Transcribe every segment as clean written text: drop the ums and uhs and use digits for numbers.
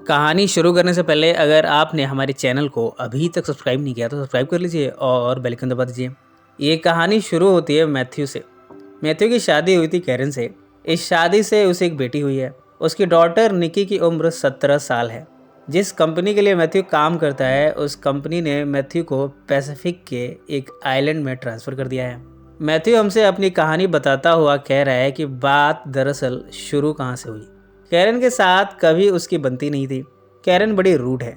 कहानी शुरू करने से पहले अगर आपने हमारे चैनल को अभी तक सब्सक्राइब नहीं किया तो सब्सक्राइब कर लीजिए और बेल आइकन दबा दीजिए। ये कहानी शुरू होती है मैथ्यू से। मैथ्यू की शादी हुई थी कैरन से। इस शादी से उसे एक बेटी हुई है। उसकी डॉटर निकी की उम्र 17 साल है। जिस कंपनी के लिए मैथ्यू काम करता है उस कंपनी ने मैथ्यू को पैसिफिक के एक आइलैंड में ट्रांसफ़र कर दिया है। मैथ्यू हमसे अपनी कहानी बताता हुआ कह रहा है कि बात दरअसल शुरू कहाँ से हुई। कैरन के साथ कभी उसकी बनती नहीं थी। कैरन बड़ी रूड है।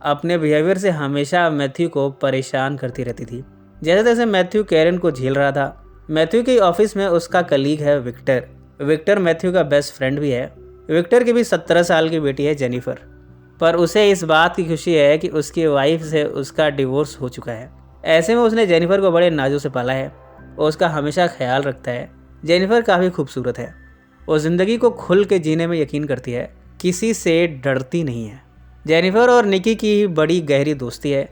अपने बिहेवियर से हमेशा मैथ्यू को परेशान करती रहती थी। जैसे तैसे मैथ्यू कैरन को झेल रहा था। मैथ्यू के ऑफिस में उसका कलीग है विक्टर। विक्टर मैथ्यू का बेस्ट फ्रेंड भी है। विक्टर की भी 17 साल की बेटी है जेनिफर। पर उसे इस बात की खुशी है कि उसकी वाइफ से उसका डिवोर्स हो चुका है। ऐसे में उसने जेनिफर को बड़े नाजों से पाला है और उसका हमेशा ख्याल रखता है। जेनिफर काफ़ी खूबसूरत है। वो ज़िंदगी को खुल के जीने में यकीन करती है, किसी से डरती नहीं है। जेनिफर और निकी की बड़ी गहरी दोस्ती है।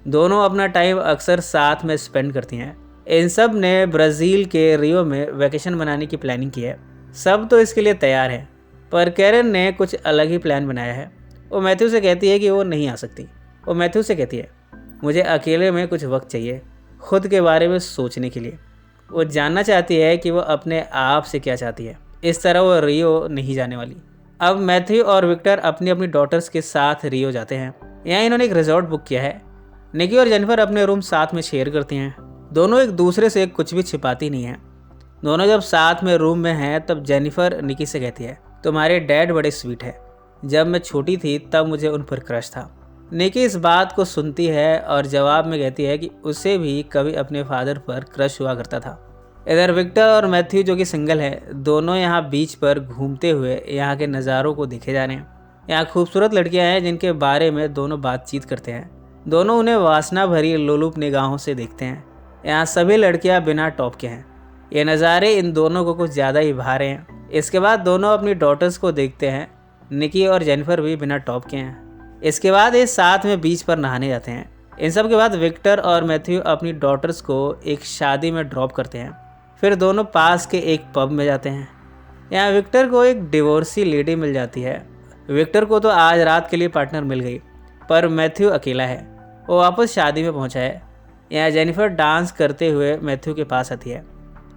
दोनों अपना टाइम अक्सर साथ में स्पेंड करती हैं। इन सब ने ब्राज़ील के रियो में वैकेशन मनाने की प्लानिंग की है। सब तो इसके लिए तैयार हैं, पर कैरन ने कुछ अलग ही प्लान बनाया है। वो मैथ्यू से कहती है कि वो नहीं आ सकती। वो मैथ्यू से कहती है, मुझे अकेले में कुछ वक्त चाहिए खुद के बारे में सोचने के लिए। वो जानना चाहती है कि वो अपने आप से क्या चाहती है। इस तरह वो रियो नहीं जाने वाली। अब मैथ्यू और विक्टर अपनी अपनी डॉटर्स के साथ रियो जाते हैं। यहाँ इन्होंने एक रिजॉर्ट बुक किया है। निकी और जेनिफर अपने रूम साथ में शेयर करती हैं। दोनों एक दूसरे से कुछ भी छिपाती नहीं हैं। दोनों जब साथ में रूम में हैं तब जेनिफर निकी से कहती है, तुम्हारे डैड बड़े स्वीट है। जब मैं छोटी थी तब मुझे उन पर क्रश था। निकी इस बात को सुनती है और जवाब में कहती है कि उसे भी कभी अपने फादर पर क्रश हुआ करता था। इधर विक्टर और मैथ्यू जो कि सिंगल है, दोनों यहाँ बीच पर घूमते हुए यहाँ के नज़ारों को देखे जा रहे हैं। यहाँ खूबसूरत लड़कियाँ हैं जिनके बारे में दोनों बातचीत करते हैं। दोनों उन्हें वासना भरी लोलुप निगाहों से देखते हैं। यहाँ सभी लड़कियाँ बिना टॉप के हैं। ये नज़ारे इन दोनों को कुछ ज़्यादा ही भा रहे हैं। इसके बाद दोनों अपनी डॉटर्स को देखते हैं। निकी और जेनिफर भी बिना टॉप के हैं। इसके बाद ये साथ में बीच पर नहाने जाते हैं। इन सब के बाद विक्टर और मैथ्यू अपनी डॉटर्स को एक शादी में ड्रॉप करते हैं। फिर दोनों पास के एक पब में जाते हैं। यहाँ विक्टर को एक डिवोर्सी लेडी मिल जाती है। विक्टर को तो आज रात के लिए पार्टनर मिल गई, पर मैथ्यू अकेला है। वो वापस शादी में पहुँचा है। यहाँ जेनिफर डांस करते हुए मैथ्यू के पास आती है।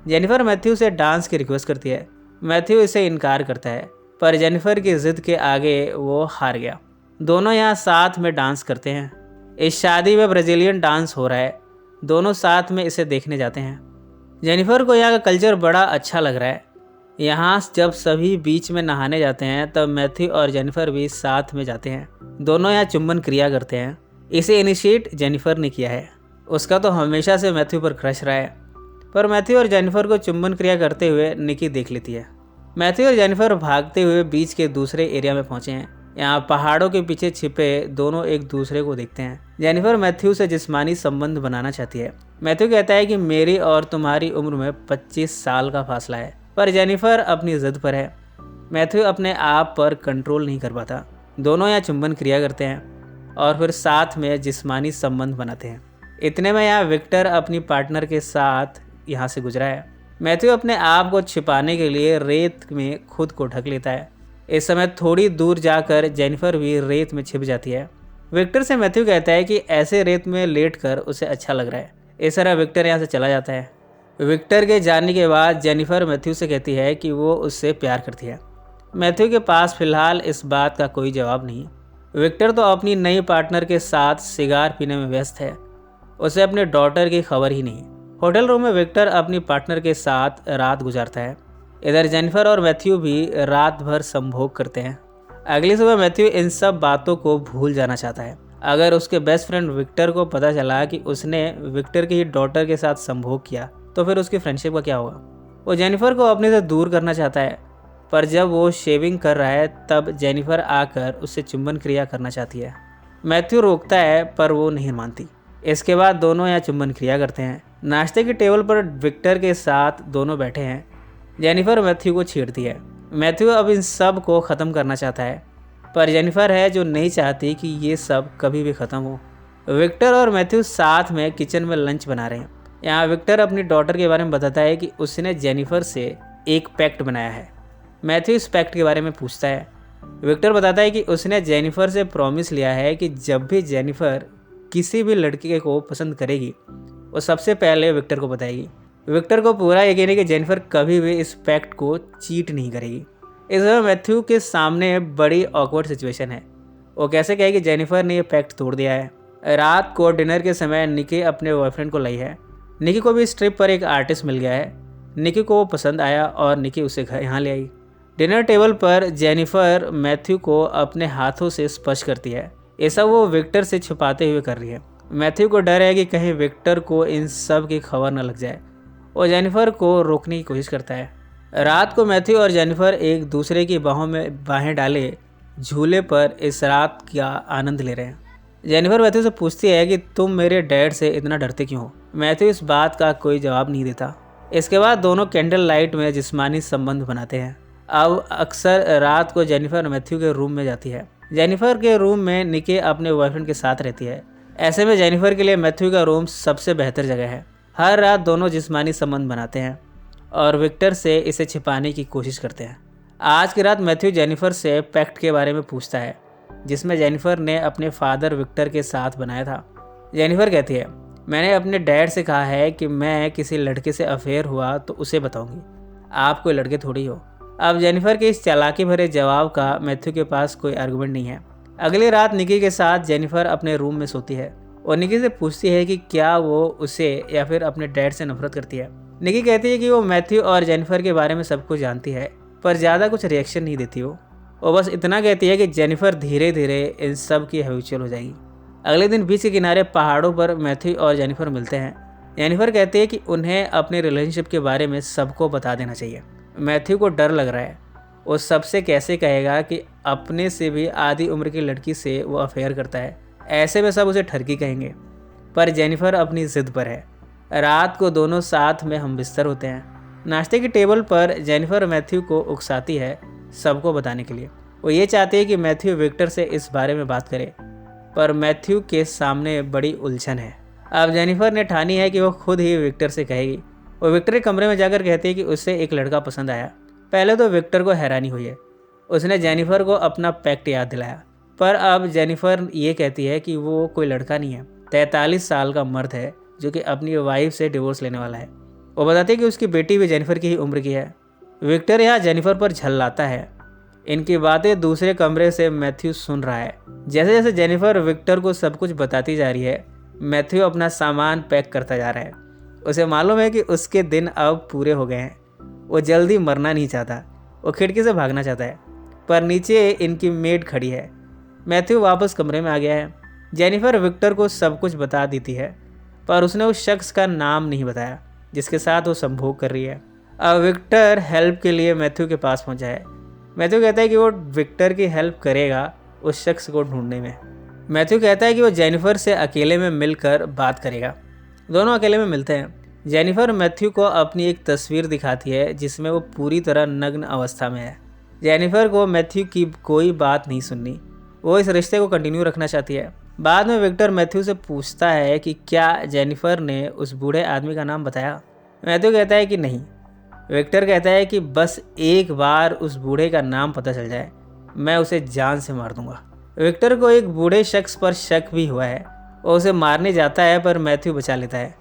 जेनिफर मैथ्यू से डांस की रिक्वेस्ट करती है। मैथ्यू इसे इनकार करता है, पर जेनिफर की ज़िद के आगे वो हार गया। दोनों यहाँ साथ में डांस करते हैं। इस शादी में ब्राज़ीलियन डांस हो रहा है। दोनों साथ में इसे देखने जाते हैं। जेनिफर को यहाँ का कल्चर बड़ा अच्छा लग रहा है। यहाँ जब सभी बीच में नहाने जाते हैं तब मैथ्यू और जेनिफर भी साथ में जाते हैं। दोनों यहाँ चुंबन क्रिया करते हैं। इसे इनिशिएट जेनिफर ने किया है। उसका तो हमेशा से मैथ्यू पर क्रश रहा है, पर मैथ्यू और जेनिफर को चुंबन क्रिया करते हुए निकी देख लेती है। मैथ्यू और जेनिफर भागते हुए बीच के दूसरे एरिया में पहुँचे हैं। यहाँ पहाड़ों के पीछे छिपे दोनों एक दूसरे को देखते हैं। जेनिफर मैथ्यू से जिस्मानी संबंध बनाना चाहती है। मैथ्यू कहता है कि मेरी और तुम्हारी उम्र में 25 साल का फासला है, पर जेनिफर अपनी ज़िद पर है। मैथ्यू अपने आप पर कंट्रोल नहीं कर पाता। दोनों यहाँ चुंबन क्रिया करते हैं और फिर साथ में जिस्मानी संबंध बनाते हैं। इतने में यहाँ विक्टर अपनी पार्टनर के साथ यहाँ से गुजरा है। मैथ्यू अपने आप को छिपाने के लिए रेत में खुद को ढक लेता है। इस समय थोड़ी दूर जाकर जेनिफर भी रेत में छिप जाती है। विक्टर से मैथ्यू कहता है कि ऐसे रेत में लेटकर उसे अच्छा लग रहा है। इस तरह विक्टर यहाँ से चला जाता है। विक्टर के जाने के बाद जेनिफर मैथ्यू से कहती है कि वो उससे प्यार करती है। मैथ्यू के पास फिलहाल इस बात का कोई जवाब नहीं। विक्टर तो अपनी नई पार्टनर के साथ सिगार पीने में व्यस्त है। उसे अपने डॉटर की खबर ही नहीं। होटल रूम में विक्टर अपनी पार्टनर के साथ रात गुजारता है। इधर जेनिफर और मैथ्यू भी रात भर संभोग करते हैं। अगली सुबह मैथ्यू इन सब बातों को भूल जाना चाहता है। अगर उसके बेस्ट फ्रेंड विक्टर को पता चला कि उसने विक्टर की ही डॉटर के साथ संभोग किया तो फिर उसकी फ्रेंडशिप का क्या होगा। वो जेनिफर को अपने से दूर करना चाहता है, पर जब वो शेविंग कर रहा है तब जेनिफर आकर उससे चुंबन क्रिया करना चाहती है। मैथ्यू रोकता है पर वो नहीं मानती। इसके बाद दोनों यहाँ चुंबन क्रिया करते हैं। नाश्ते की टेबल पर विक्टर के साथ दोनों बैठे हैं। जेनिफर मैथ्यू को छेड़ती है। मैथ्यू अब इन सब को ख़त्म करना चाहता है, पर जेनिफर है जो नहीं चाहती कि ये सब कभी भी ख़त्म हो। विक्टर और मैथ्यू साथ में किचन में लंच बना रहे हैं। यहाँ विक्टर अपनी डॉटर के बारे में बताता है कि उसने जेनिफर से एक पैक्ट बनाया है। मैथ्यू इस पैक्ट के बारे में पूछता है। विक्टर बताता है कि उसने जेनिफर से प्रॉमिस लिया है कि जब भी जेनिफर किसी भी लड़के को पसंद करेगी वो सबसे पहले विक्टर को बताएगी। विक्टर को पूरा यकीन है कि जेनिफर कभी भी इस पैक्ट को चीट नहीं करेगी। इस समय मैथ्यू के सामने बड़ी ऑकवर्ड सिचुएशन है। वो कैसे कहे कि जेनिफर ने ये पैक्ट तोड़ दिया है। रात को डिनर के समय निकी अपने बॉयफ्रेंड को लाई है। निकी को भी इस ट्रिप पर एक आर्टिस्ट मिल गया है। निकी को वो पसंद आया और निकी उसे घर यहाँ ले आई। डिनर टेबल पर जेनिफर मैथ्यू को अपने हाथों से स्पर्श करती है। ये सब वो विक्टर से छुपाते हुए कर रही है। मैथ्यू को डर है कि कहीं विक्टर को इन सब की खबर न लग जाए। वो जेनिफर को रोकने की कोशिश करता है। रात को मैथ्यू और जेनिफर एक दूसरे की बाहों में बाहें डाले झूले पर इस रात का आनंद ले रहे हैं। जेनिफर मैथ्यू से पूछती है कि तुम मेरे डैड से इतना डरते क्यों हो। मैथ्यू इस बात का कोई जवाब नहीं देता। इसके बाद दोनों कैंडल लाइट में जिस्मानी संबंध बनाते हैं। अब अक्सर रात को जेनिफर मैथ्यू के रूम में जाती है। जेनिफर के रूम में निकी अपने बॉयफ्रेंड के साथ रहती है। ऐसे में जेनिफर के लिए मैथ्यू का रूम सबसे बेहतर जगह है। हर रात दोनों जिस्मानी संबंध बनाते हैं और विक्टर से इसे छिपाने की कोशिश करते हैं। आज की रात मैथ्यू जेनिफर से पैक्ट के बारे में पूछता है जिसमें जेनिफर ने अपने फादर विक्टर के साथ बनाया था। जेनिफर कहती है, मैंने अपने डैड से कहा है कि मैं किसी लड़के से अफेयर हुआ तो उसे बताऊंगी, आप कोई लड़के थोड़ी हो। अब जेनिफर के इस चालाकी भरे जवाब का मैथ्यू के पास कोई आर्गुमेंट नहीं है। अगली रात निकी के साथ जेनिफर अपने रूम में सोती है और निकी से पूछती है कि क्या वो उसे या फिर अपने डैड से नफरत करती है। निकी कहती है कि वो मैथ्यू और जेनिफर के बारे में सब कुछ जानती है पर ज़्यादा कुछ रिएक्शन नहीं देती वो बस इतना कहती है कि जेनिफर धीरे धीरे इन सब की हैबिचुअल हो जाएगी। अगले दिन बीच के किनारे पहाड़ों पर मैथ्यू और जेनिफर मिलते हैं। जेनिफर कहती है कि उन्हें अपने रिलेशनशिप के बारे में सबको बता देना चाहिए। मैथ्यू को डर लग रहा है, वो सबसे कैसे कहेगा कि अपने से भी आधी उम्र की लड़की से वो अफेयर करता है। ऐसे में सब उसे ठरकी कहेंगे। पर जेनिफर अपनी ज़िद पर है। रात को दोनों साथ में हम बिस्तर होते हैं। नाश्ते की टेबल पर जेनिफर मैथ्यू को उकसाती है सबको बताने के लिए। वो ये चाहती है कि मैथ्यू विक्टर से इस बारे में बात करे पर मैथ्यू के सामने बड़ी उलझन है। अब जेनिफर ने ठानी है कि वो खुद ही विक्टर से कहेगी। वो विक्टर के कमरे में जाकर कहती है कि उसे एक लड़का पसंद आया। पहले तो विक्टर को हैरानी हुई है। उसने जेनिफर को अपना पैक्ट याद दिलाया पर अब जेनिफर ये कहती है कि वो कोई लड़का नहीं है, 43 साल का मर्द है जो कि अपनी वाइफ से डिवोर्स लेने वाला है। वो बताती है कि उसकी बेटी भी जेनिफर की ही उम्र की है। विक्टर यहाँ जेनिफर पर झल्लाता है। इनकी बातें दूसरे कमरे से मैथ्यू सुन रहा है। जैसे जैसे जेनिफर विक्टर को सब कुछ बताती जा रही है मैथ्यू अपना सामान पैक करता जा रहा है। उसे मालूम है कि उसके दिन अब पूरे हो गए हैं। वो जल्दी मरना नहीं चाहता। वो खिड़की से भागना चाहता है पर नीचे इनकी मेड खड़ी है। मैथ्यू वापस कमरे में आ गया है। जेनिफर विक्टर को सब कुछ बता देती है पर उसने उस शख्स का नाम नहीं बताया जिसके साथ वो संभोग कर रही है। अब विक्टर हेल्प के लिए मैथ्यू के पास पहुंचा है। मैथ्यू कहता है कि वो विक्टर की हेल्प करेगा उस शख्स को ढूंढने में। मैथ्यू कहता है कि वो जेनिफर से अकेले में मिलकर बात करेगा। दोनों अकेले में मिलते हैं। जेनिफर मैथ्यू को अपनी एक तस्वीर दिखाती है जिसमें वो पूरी तरह नग्न अवस्था में है। जेनिफर को मैथ्यू की कोई बात नहीं सुननी। वो इस रिश्ते को कंटिन्यू रखना चाहती है। बाद में विक्टर मैथ्यू से पूछता है कि क्या जेनिफर ने उस बूढ़े आदमी का नाम बताया। मैथ्यू कहता है कि नहीं। विक्टर कहता है कि बस एक बार उस बूढ़े का नाम पता चल जाए मैं उसे जान से मार दूंगा। विक्टर को एक बूढ़े शख्स पर शक भी हुआ है। वो उसे मारने जाता है पर मैथ्यू बचा लेता है।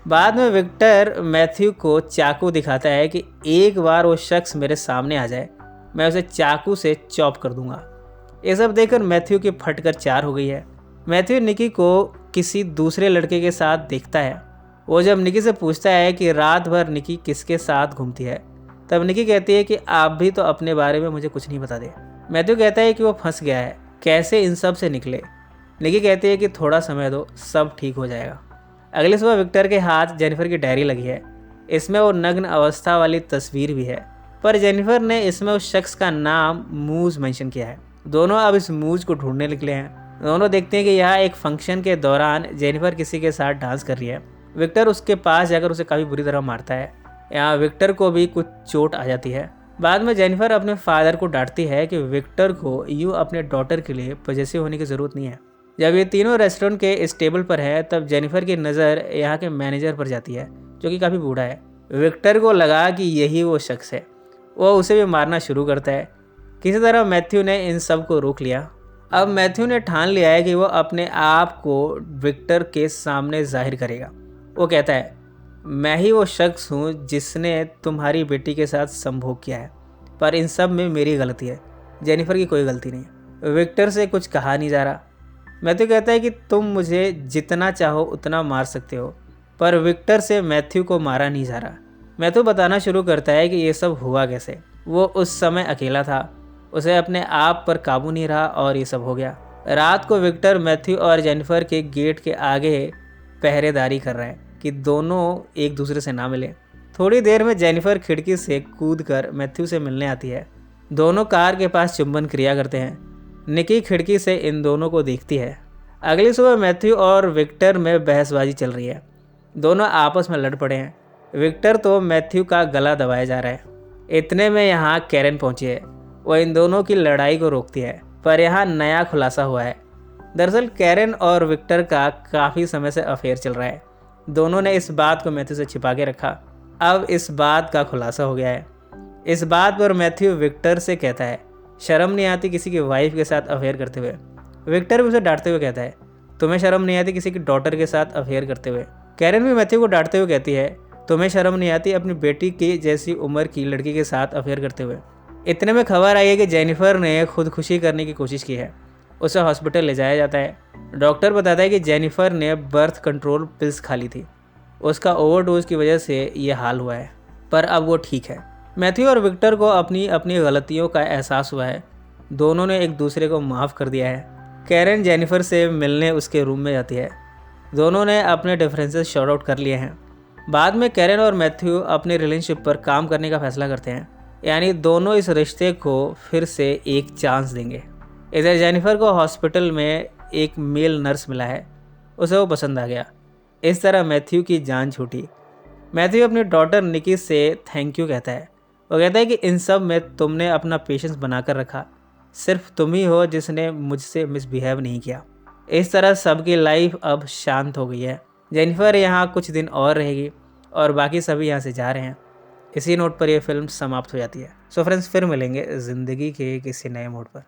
बाद में विक्टर मैथ्यू को चाकू दिखाता है कि एक बार वो शख्स मेरे सामने आ जाए मैं उसे चाकू से चॉप कर दूंगा। ये सब देखकर मैथ्यू की फटकर चार हो गई है। मैथ्यू निकी को किसी दूसरे लड़के के साथ देखता है। वो जब निकी से पूछता है कि रात भर निकी किसके साथ घूमती है तब निकी कहती है कि आप भी तो अपने बारे में मुझे कुछ नहीं बताते। मैथ्यू कहता है कि वो फंस गया है, कैसे इन सब से निकले। निकी कहती है कि थोड़ा समय दो, सब ठीक हो जाएगा। अगली सुबह विक्टर के हाथ जेनिफर की डायरी लगी है। इसमें वो नग्न अवस्था वाली तस्वीर भी है पर जेनिफर ने इसमें उस शख्स का नाम मूज मेंशन किया है। दोनों अब इस मूज को ढूंढने निकले हैं। दोनों देखते हैं कि यहाँ एक फंक्शन के दौरान जेनिफर किसी के साथ डांस कर रही है। विक्टर उसके पास जाकर उसे काफ़ी बुरी तरह मारता है। यहाँ विक्टर को भी कुछ चोट आ जाती है। बाद में जेनिफर अपने फादर को डांटती है कि विक्टर को यूँ अपने डॉटर के लिए पॉजेसिव होने की ज़रूरत नहीं है। जब ये तीनों रेस्टोरेंट के इस टेबल पर है तब जेनिफर की नज़र यहाँ के मैनेजर पर जाती है जो कि काफ़ी बूढ़ा है। विक्टर को लगा कि यही वो शख्स है। वो उसे भी मारना शुरू करता है किसी तरह मैथ्यू ने इन सब को रोक लिया। अब मैथ्यू ने ठान लिया है कि वो अपने आप को विक्टर के सामने जाहिर करेगा। वो कहता है, मैं ही वो शख्स हूँ जिसने तुम्हारी बेटी के साथ संभोग किया है, पर इन सब में मेरी गलती है, जेनिफर की कोई गलती नहीं। विक्टर से कुछ कहा नहीं जा रहा। मैथ्यू कहता है कि तुम मुझे जितना चाहो उतना मार सकते हो, पर विक्टर से मैथ्यू को मारा नहीं जा रहा। मैथ्यू बताना शुरू करता है कि ये सब हुआ कैसे। वो उस समय अकेला था, उसे अपने आप पर काबू नहीं रहा और ये सब हो गया। रात को विक्टर मैथ्यू और जेनिफर के गेट के आगे पहरेदारी कर रहा है कि दोनों एक दूसरे से ना मिले। थोड़ी देर में जेनिफर खिड़की से कूदकर मैथ्यू से मिलने आती है। दोनों कार के पास चुंबन क्रिया करते हैं। निकी खिड़की से इन दोनों को देखती है। अगली सुबह मैथ्यू और विक्टर में बहसबाजी चल रही है। दोनों आपस में लड़ पड़े हैं। विक्टर तो मैथ्यू का गला दबाया जा रहा है। इतने में यहाँ कैरन पहुंची है। वह इन दोनों की लड़ाई को रोकती है, पर यहाँ नया खुलासा हुआ है। दरअसल कैरन और विक्टर का काफ़ी समय से अफेयर चल रहा है। दोनों ने इस बात को मैथ्यू से छिपा के रखा। अब इस बात का खुलासा हो गया है। इस बात पर मैथ्यू विक्टर से कहता है, शर्म नहीं आती किसी की वाइफ के साथ अफेयर करते हुए। विक्टर भी उसे डांटते हुए कहता है, तुम्हें शर्म नहीं आती किसी की डॉटर के साथ अफेयर करते हुए। कैरन भी मैथ्यू को डांटते हुए कहती है, तुम्हें शर्म नहीं आती अपनी बेटी की जैसी उम्र की लड़की के साथ अफेयर करते हुए। इतने में खबर आई है कि जेनिफर ने खुदकुशी करने की कोशिश की है। उसे हॉस्पिटल ले जाया जाता है। डॉक्टर बताता है कि जेनिफर ने बर्थ कंट्रोल पिल्स खा ली थी। उसका ओवरडोज की वजह से ये हाल हुआ है, पर अब वो ठीक है। मैथ्यू और विक्टर को अपनी अपनी गलतियों का एहसास हुआ है। दोनों ने एक दूसरे को माफ़ कर दिया है। कैरन जेनिफर से मिलने उसके रूम में जाती है। दोनों ने अपने डिफरेंसेस शॉर्ट आउट कर लिए हैं। बाद में कैरन और मैथ्यू अपने रिलेशनशिप पर काम करने का फैसला करते हैं, यानी दोनों इस रिश्ते को फिर से एक चांस देंगे। इधर जेनिफर को हॉस्पिटल में एक मेल नर्स मिला है। उसे वो पसंद आ गया। इस तरह मैथ्यू की जान छूटी। मैथ्यू अपनी डॉटर निकी से थैंक यू कहता है। वो कहता है कि इन सब में तुमने अपना पेशेंस बनाकर रखा। सिर्फ तुम ही हो जिसने मुझसे मिसबिहेव नहीं किया। इस तरह सबकी लाइफ अब शांत हो गई है। जेनिफर यहाँ कुछ दिन और रहेगी और बाकी सभी यहाँ से जा रहे हैं। इसी नोट पर यह फिल्म समाप्त हो जाती है। सो फ्रेंड्स, फिर मिलेंगे ज़िंदगी के किसी नए मोड़ पर।